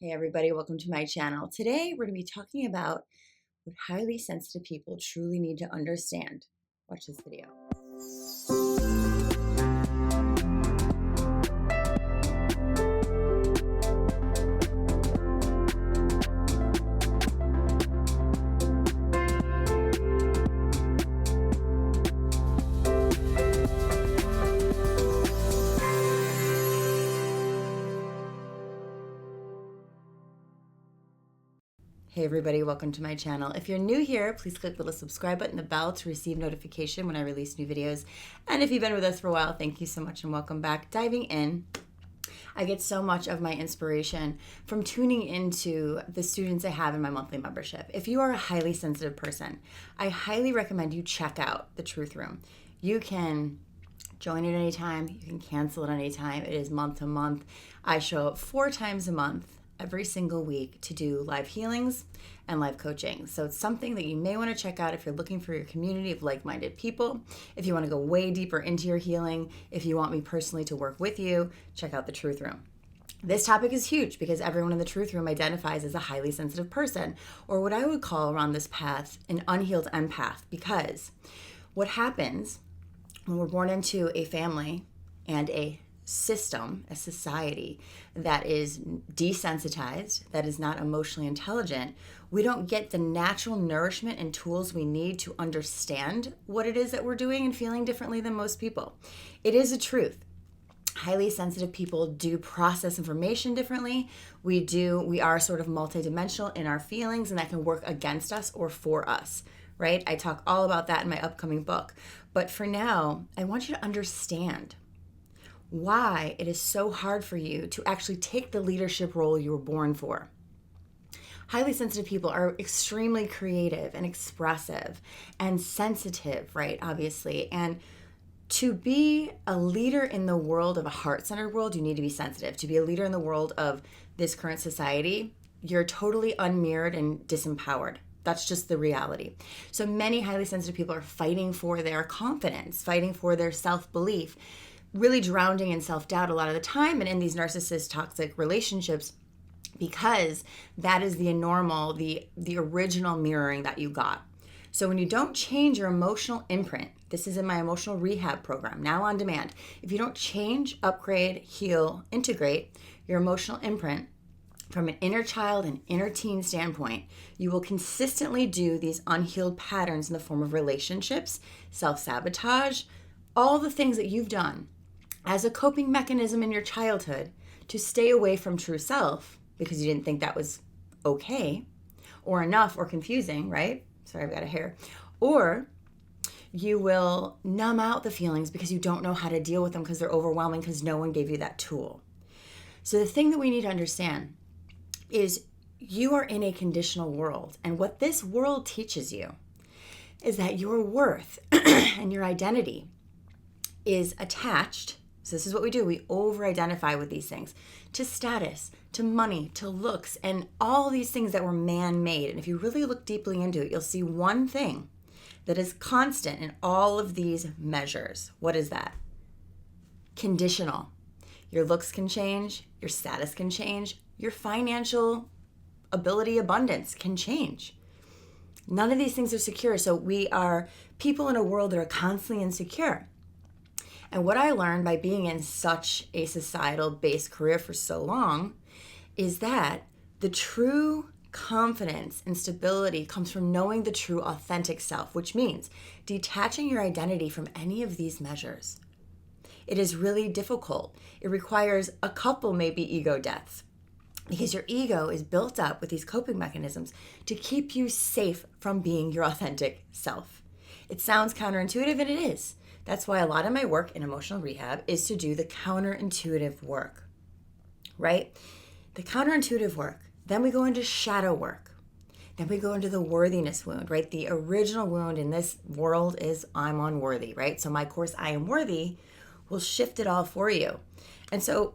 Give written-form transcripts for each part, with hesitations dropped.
Hey everybody, welcome to my channel. Today we're going to be talking about what highly sensitive people truly need to understand. Watch this video. Hey everybody, welcome to my channel. If you're new here, please click the little subscribe button, the bell to receive notification when I release new videos. And if you've been with us for a while, thank you so much and welcome back. Diving in, I get so much of my inspiration from tuning into the students I have in my monthly membership. If you are a highly sensitive person, I highly recommend you check out the Truth Room. You can join it anytime, you can cancel it anytime. It is month to month. I show up 4 times a month every single week to do live healings and live coaching. So it's something that you may want to check out if you're looking for your community of like-minded people. If you want to go way deeper into your healing, if you want me personally to work with you, check out the Truth Room. This topic is huge because everyone in the Truth Room identifies as a highly sensitive person, or what I would call around this path an unhealed empath, because what happens when we're born into a family and a system, a society that is desensitized, that is not emotionally intelligent, we don't get the natural nourishment and tools we need to understand what it is that we're doing and feeling differently than most people. It is a truth. Highly sensitive people do process information differently. We are sort of multidimensional in our feelings, and that can work against us or for us, right? I talk all about that in my upcoming book. But for now, I want you to understand why it is so hard for you to actually take the leadership role you were born for. Highly sensitive people are extremely creative and expressive and sensitive, right? Obviously. And to be a leader in the world of a heart-centered world, you need to be sensitive. To be a leader in the world of this current society, you're totally unmirrored and disempowered. That's just the reality. So many highly sensitive people are fighting for their confidence, fighting for their self-belief, really drowning in self-doubt a lot of the time and in these narcissist toxic relationships, because that is the normal, the original mirroring that you got. So when you don't change your emotional imprint, this is in my emotional rehab program, now on demand. If you don't change, upgrade, heal, integrate your emotional imprint from an inner child and inner teen standpoint, you will consistently do these unhealed patterns in the form of relationships, self-sabotage, all the things that you've done as a coping mechanism in your childhood to stay away from true self because you didn't think that was okay or enough or confusing, right? Sorry, I've got a hair. Or you will numb out the feelings because you don't know how to deal with them because they're overwhelming because no one gave you that tool. So the thing that we need to understand is you are in a conditional world. And what this world teaches you is that your worth and your identity is attached. So this is what we do. We over-identify with these things, to status, to money, to looks, and all these things that were man-made. And if you really look deeply into it, you'll see one thing that is constant in all of these measures. What is that? Conditional. Your looks can change, your status can change, your financial ability, abundance can change. None of these things are secure. So we are people in a world that are constantly insecure. And what I learned by being in such a societal-based career for so long is that the true confidence and stability comes from knowing the true authentic self, which means detaching your identity from any of these measures. It is really difficult. It requires a couple maybe ego deaths because your ego is built up with these coping mechanisms to keep you safe from being your authentic self. It sounds counterintuitive, and it is. That's why a lot of my work in emotional rehab is to do the counterintuitive work, right? The counterintuitive work. Then we go into shadow work. Then we go into the worthiness wound, right? The original wound in this world is I'm unworthy, right? So my course, I Am Worthy, will shift it all for you. And so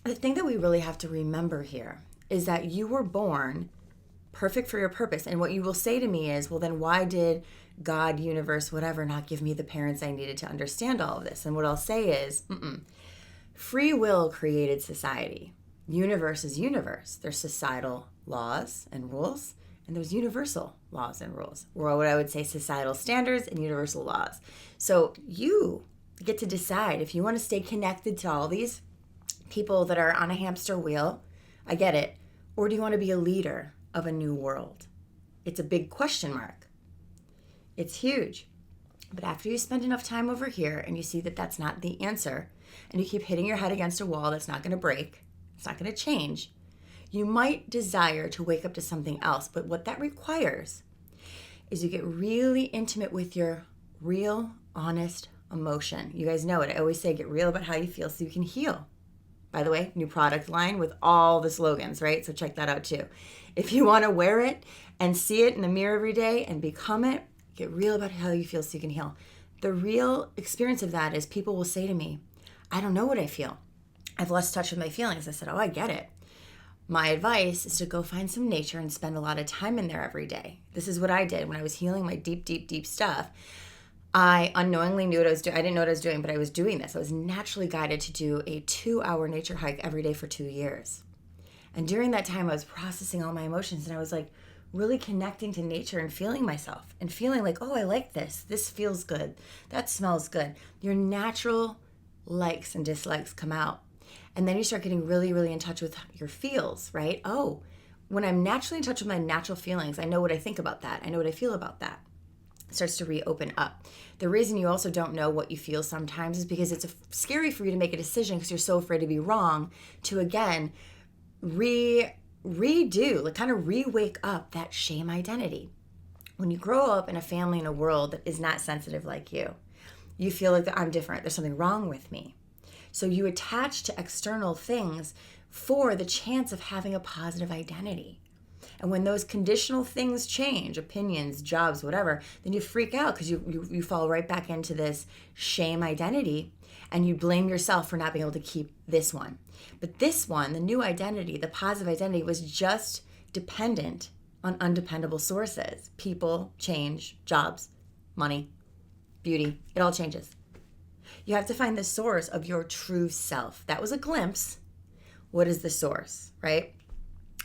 the thing that we really have to remember here is that you were born perfect for your purpose. And what you will say to me is, well, then why did God, universe, whatever, not give me the parents I needed to understand all of this? And what I'll say is, free will created society. Universe is universe. There's societal laws and rules, and there's universal laws and rules, or what I would say societal standards and universal laws. So you get to decide if you want to stay connected to all these people that are on a hamster wheel. I get it. Or do you want to be a leader of a new world? It's a big question mark. It's huge. But after you spend enough time over here and you see that that's not the answer, and you keep hitting your head against a wall that's not going to break, it's not going to change, you might desire to wake up to something else. But what that requires is you get really intimate with your real, honest emotion. You guys know it. I always say get real about how you feel so you can heal. By the way, new product line with all the slogans, right? So check that out too. If you want to wear it and see it in the mirror every day and become it, get real about how you feel so you can heal. The real experience of that is people will say to me, I don't know what I feel. I've lost touch with my feelings. I said, oh, I get it. My advice is to go find some nature and spend a lot of time in there every day. This is what I did when I was healing my deep, deep, deep stuff. I unknowingly knew what I was doing. I didn't know what I was doing, but I was doing this. I was naturally guided to do a 2-hour nature hike every day for 2 years. And during that time, I was processing all my emotions, and I was like really connecting to nature and feeling myself and feeling like, oh, I like this. This feels good. That smells good. Your natural likes and dislikes come out. And then you start getting really, really in touch with your feels, right? Oh, when I'm naturally in touch with my natural feelings, I know what I think about that. I know what I feel about that. Starts to reopen up. The reason you also don't know what you feel sometimes is because it's scary for you to make a decision because you're so afraid to be wrong, to again redo, like kind of re-wake up that shame identity. When you grow up in a family in a world that is not sensitive like you feel like that I'm different. There's something wrong with me. So you attach to external things for the chance of having a positive identity. And when those conditional things change, opinions, jobs, whatever, then you freak out because you fall right back into this shame identity and you blame yourself for not being able to keep this one. But this one, the new identity, the positive identity, was just dependent on undependable sources. People, change, jobs, money, beauty, it all changes. You have to find the source of your true self. That was a glimpse. What is the source, right?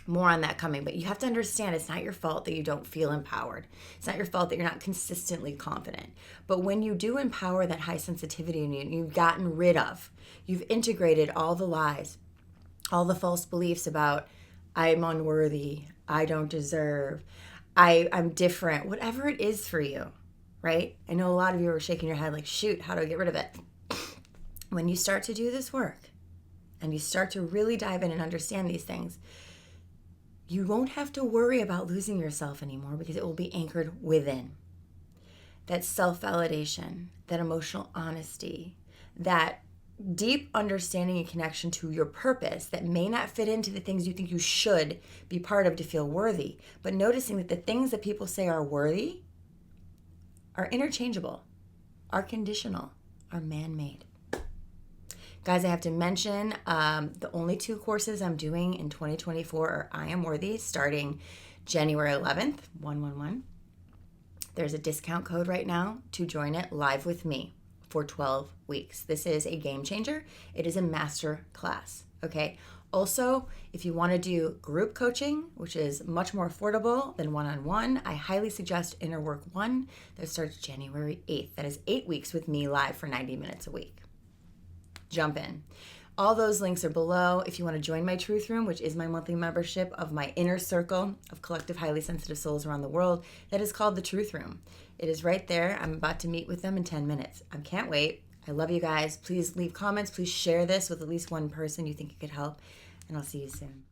More on that coming, but you have to understand it's not your fault that you don't feel empowered. It's not your fault that you're not consistently confident. But when you do empower that high sensitivity in you, you've gotten rid of, you've integrated all the lies, all the false beliefs about I'm unworthy, I don't deserve, I'm different, whatever it is for you, right? I know a lot of you are shaking your head like, shoot, how do I get rid of it? When you start to do this work and you start to really dive in and understand these things, you won't have to worry about losing yourself anymore because it will be anchored within. That self-validation, that emotional honesty, that deep understanding and connection to your purpose that may not fit into the things you think you should be part of to feel worthy, but noticing that the things that people say are worthy are interchangeable, are conditional, are man-made. Guys, I have to mention the only 2 courses I'm doing in 2024 are I Am Worthy, starting January 11th, 111. There's a discount code right now to join it live with me for 12 weeks. This is a game changer. It is a master class, okay? Also, if you want to do group coaching, which is much more affordable than one-on-one, I highly suggest Inner Work 1 that starts January 8th. That is 8 weeks with me live for 90 minutes a week. Jump in. All those links are below. If you want to join my Truth Room, which is my monthly membership of my inner circle of collective highly sensitive souls around the world, that is called the Truth Room. It is right there. I'm about to meet with them in 10 minutes. I can't wait. I love you guys. Please leave comments. Please share this with at least one person you think it could help. And I'll see you soon.